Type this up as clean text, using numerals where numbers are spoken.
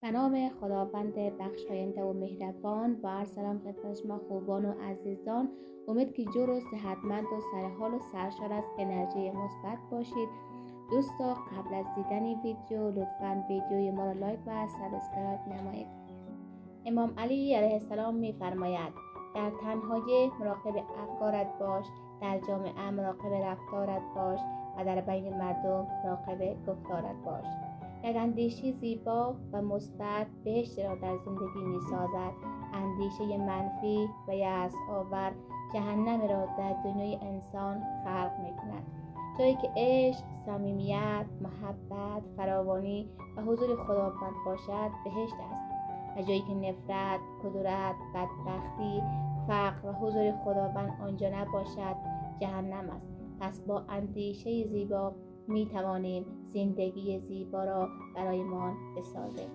به نام خداوند بخشاینده و مهربان. با عرض سلام خدمت شما خوبان و عزیزان. امید که جور و صحتمند و سرحال و سرشار از انرژی مثبت باشید. دوستا قبل از دیدن ویدیو لطفاً ویدیوی ما را لایک و سابسکرایب نمایید. امام علی علیه السلام می‌فرماید در تنهایی مراقب افکارت باش، در جامعه مراقب رفتارت باش و در بین مردم مراقب گفتارت باش. یک اندیشه زیبا و مثبت بهشت را در زندگی می‌سازد. اندیشه منفی و یأس آور جهنم را در دنیای انسان خلق می‌کند. جایی که عشق، صمیمیت، محبت، فراوانی و حضور خداوند باشد بهشت است. و جایی که نفرت، کدورت، بدبختی، فقر و حضور خداوند آنجا نباشد جهنم است. پس با اندیشه زیبا می توانیم زندگی زیبا را برایمان بسازیم.